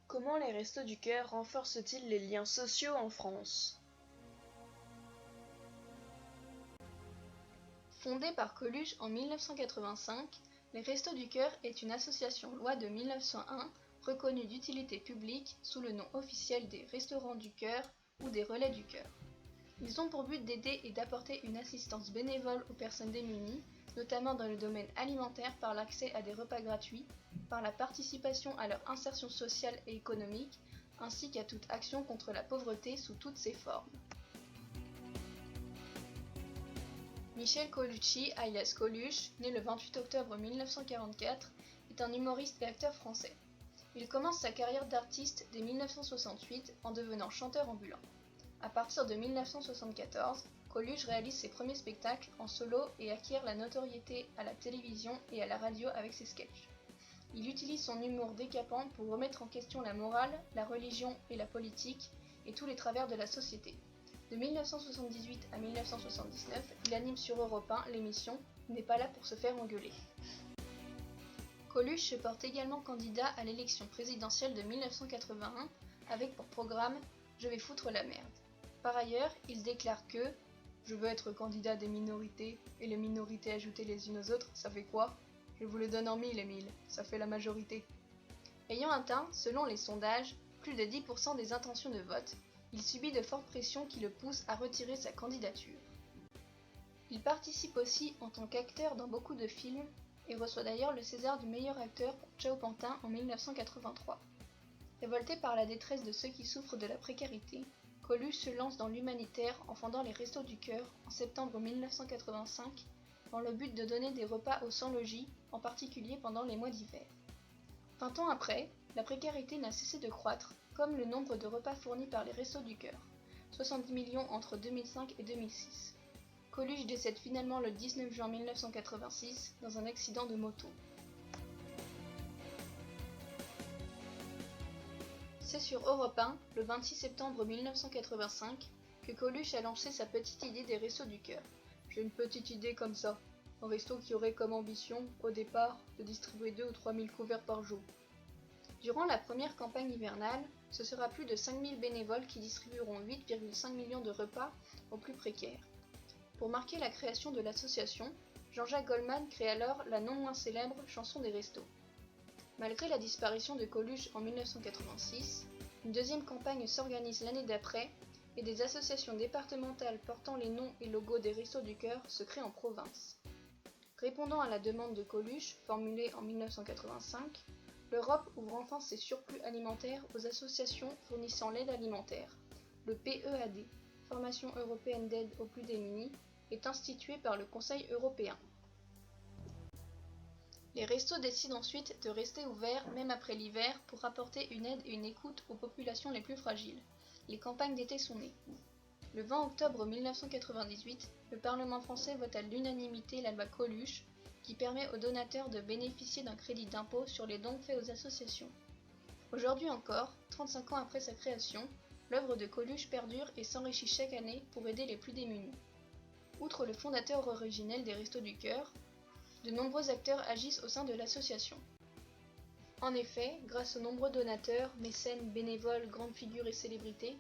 Comment les Restos du Cœur renforcent-ils les liens sociaux en France? Fondée par Coluche en 1985, les Restos du Cœur est une association loi de 1901 reconnue d'utilité publique sous le nom officiel des Restaurants du Cœur ou des Relais du Cœur. Ils ont pour but d'aider et d'apporter une assistance bénévole aux personnes démunies, notamment dans le domaine alimentaire par l'accès à des repas gratuits, par la participation à leur insertion sociale et économique, ainsi qu'à toute action contre la pauvreté sous toutes ses formes. Michel Colucci, alias Coluche, né le 28 octobre 1944, est un humoriste et acteur français. Il commence sa carrière d'artiste dès 1968 en devenant chanteur ambulant. À partir de 1974, Coluche réalise ses premiers spectacles en solo et acquiert la notoriété à la télévision et à la radio avec ses sketchs. Il utilise son humour décapant pour remettre en question la morale, la religion et la politique, et tous les travers de la société. De 1978 à 1979, il anime sur Europe 1 l'émission « N'est pas là pour se faire engueuler ». Coluche se porte également candidat à l'élection présidentielle de 1981 avec pour programme « Je vais foutre la merde ». Par ailleurs, il déclare que « Je veux être candidat des minorités, et les minorités ajoutées les unes aux autres, ça fait quoi ? Je vous le donne en 1000 et 1000, ça fait la majorité ». Ayant atteint, selon les sondages, plus de 10% des intentions de vote, il subit de fortes pressions qui le poussent à retirer sa candidature. Il participe aussi en tant qu'acteur dans beaucoup de films et reçoit d'ailleurs le César du meilleur acteur pour Ciao Pantin en 1983. Révolté par la détresse de ceux qui souffrent de la précarité, Coluche se lance dans l'humanitaire en fondant les Restos du Cœur en septembre 1985 dans le but de donner des repas aux sans-logis, en particulier pendant les mois d'hiver. 20 ans après, la précarité n'a cessé de croître, comme le nombre de repas fournis par les Restos du Cœur, 70 millions entre 2005 et 2006. Coluche décède finalement le 19 juin 1986 dans un accident de moto. C'est sur Europe 1, le 26 septembre 1985, que Coluche a lancé sa petite idée des Restos du Cœur. J'ai une petite idée comme ça, un resto qui aurait comme ambition, au départ, de distribuer 2 ou 3 000 couverts par jour. Durant la première campagne hivernale, ce sera plus de 5 000 bénévoles qui distribueront 8,5 millions de repas aux plus précaires. Pour marquer la création de l'association, Jean-Jacques Goldman crée alors la non moins célèbre Chanson des Restos. Malgré la disparition de Coluche en 1986, une deuxième campagne s'organise l'année d'après et des associations départementales portant les noms et logos des Restos du Cœur se créent en province. Répondant à la demande de Coluche, formulée en 1985, l'Europe ouvre enfin ses surplus alimentaires aux associations fournissant l'aide alimentaire. Le PEAD, Formation européenne d'aide aux plus démunis, est institué par le Conseil européen. Les restos décident ensuite de rester ouverts même après l'hiver pour apporter une aide et une écoute aux populations les plus fragiles. Les campagnes d'été sont nées. Le 20 octobre 1998, le Parlement français vote à l'unanimité la loi Coluche, qui permet aux donateurs de bénéficier d'un crédit d'impôt sur les dons faits aux associations. Aujourd'hui encore, 35 ans après sa création, l'œuvre de Coluche perdure et s'enrichit chaque année pour aider les plus démunis. Outre le fondateur originel des Restos du Cœur, de nombreux acteurs agissent au sein de l'association. En effet, grâce aux nombreux donateurs, mécènes, bénévoles, grandes figures et célébrités,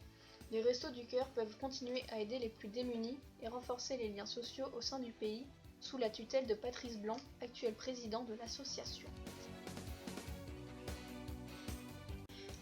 les Restos du Cœur peuvent continuer à aider les plus démunis et renforcer les liens sociaux au sein du pays, sous la tutelle de Patrice Blanc, actuel président de l'association.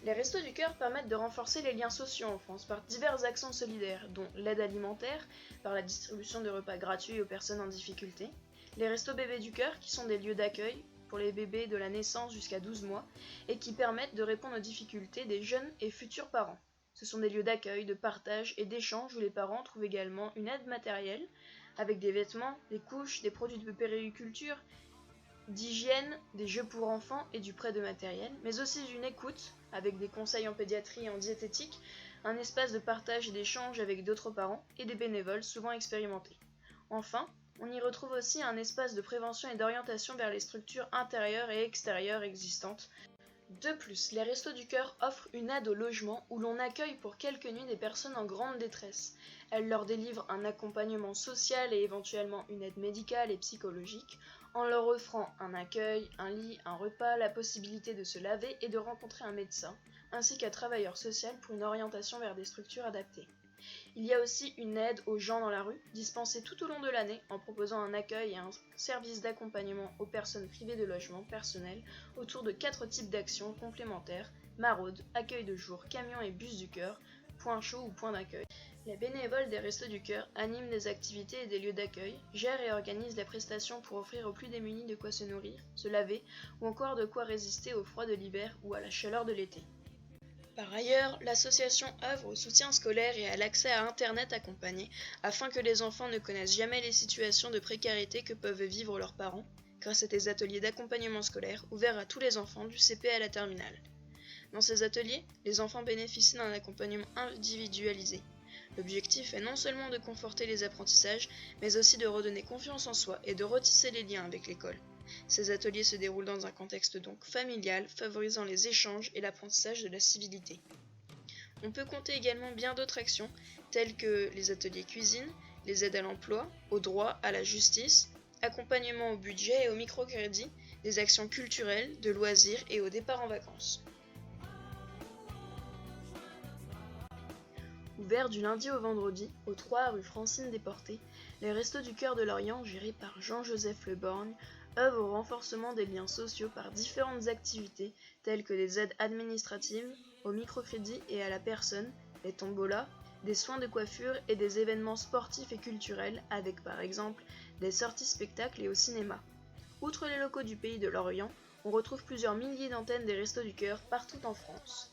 Les Restos du Cœur permettent de renforcer les liens sociaux en France par divers actions solidaires, dont l'aide alimentaire, par la distribution de repas gratuits aux personnes en difficulté, les Restos Bébés du Cœur, qui sont des lieux d'accueil pour les bébés de la naissance jusqu'à 12 mois, et qui permettent de répondre aux difficultés des jeunes et futurs parents. Ce sont des lieux d'accueil, de partage et d'échange où les parents trouvent également une aide matérielle, avec des vêtements, des couches, des produits de périculture, d'hygiène, des jeux pour enfants et du prêt de matériel, mais aussi une écoute, avec des conseils en pédiatrie et en diététique, un espace de partage et d'échange avec d'autres parents et des bénévoles souvent expérimentés. Enfin, on y retrouve aussi un espace de prévention et d'orientation vers les structures intérieures et extérieures existantes, De plus, les Restos du Cœur offrent une aide au logement où l'on accueille pour quelques nuits des personnes en grande détresse. Elles leur délivrent un accompagnement social et éventuellement une aide médicale et psychologique, en leur offrant un accueil, un lit, un repas, la possibilité de se laver et de rencontrer un médecin, ainsi qu'un travailleur social pour une orientation vers des structures adaptées. Il y a aussi une aide aux gens dans la rue, dispensée tout au long de l'année en proposant un accueil et un service d'accompagnement aux personnes privées de logement personnel autour de 4 types d'actions complémentaires: maraude, accueil de jour, camion et bus du cœur, point chaud ou point d'accueil. Les bénévoles des Restos du Cœur animent des activités et des lieux d'accueil, gèrent et organisent les prestations pour offrir aux plus démunis de quoi se nourrir, se laver ou encore de quoi résister au froid de l'hiver ou à la chaleur de l'été. Par ailleurs, l'association œuvre au soutien scolaire et à l'accès à Internet accompagné afin que les enfants ne connaissent jamais les situations de précarité que peuvent vivre leurs parents, grâce à des ateliers d'accompagnement scolaire ouverts à tous les enfants du CP à la terminale. Dans ces ateliers, les enfants bénéficient d'un accompagnement individualisé. L'objectif est non seulement de conforter les apprentissages, mais aussi de redonner confiance en soi et de retisser les liens avec l'école. Ces ateliers se déroulent dans un contexte donc familial, favorisant les échanges et l'apprentissage de la civilité. On peut compter également bien d'autres actions, telles que les ateliers cuisine, les aides à l'emploi, au droit, à la justice, accompagnement au budget et au microcrédit, des actions culturelles, de loisirs et au départ en vacances. Ouvert du lundi au vendredi, au 3 rue Francine Desportes, les Restos du Cœur de Lorient, gérés par Jean-Joseph Le Borgne, œuvrent au renforcement des liens sociaux par différentes activités telles que des aides administratives, au microcrédit et à la personne, les tombolas, des soins de coiffure et des événements sportifs et culturels avec par exemple des sorties spectacles et au cinéma. Outre les locaux du pays de Lorient, on retrouve plusieurs milliers d'antennes des Restos du Cœur partout en France.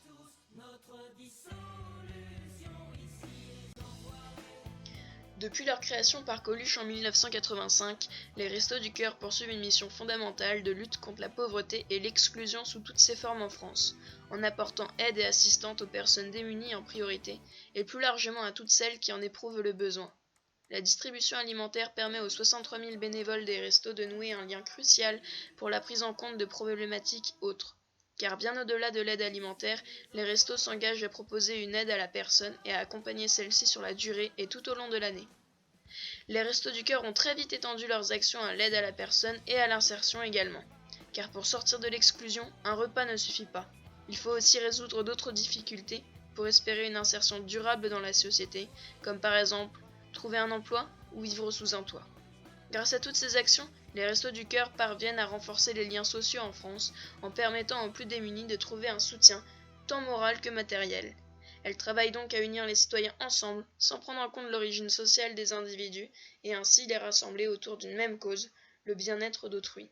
Depuis leur création par Coluche en 1985, les Restos du Cœur poursuivent une mission fondamentale de lutte contre la pauvreté et l'exclusion sous toutes ses formes en France, en apportant aide et assistance aux personnes démunies en priorité, et plus largement à toutes celles qui en éprouvent le besoin. La distribution alimentaire permet aux 63 000 bénévoles des Restos de nouer un lien crucial pour la prise en compte de problématiques autres. Car bien au-delà de l'aide alimentaire, les Restos s'engagent à proposer une aide à la personne et à accompagner celle-ci sur la durée et tout au long de l'année. Les Restos du Cœur ont très vite étendu leurs actions à l'aide à la personne et à l'insertion également. Car pour sortir de l'exclusion, un repas ne suffit pas. Il faut aussi résoudre d'autres difficultés pour espérer une insertion durable dans la société, comme par exemple trouver un emploi ou vivre sous un toit. Grâce à toutes ces actions, les Restos du Cœur parviennent à renforcer les liens sociaux en France en permettant aux plus démunis de trouver un soutien, tant moral que matériel. Elles travaillent donc à unir les citoyens ensemble, sans prendre en compte l'origine sociale des individus, et ainsi les rassembler autour d'une même cause, le bien-être d'autrui.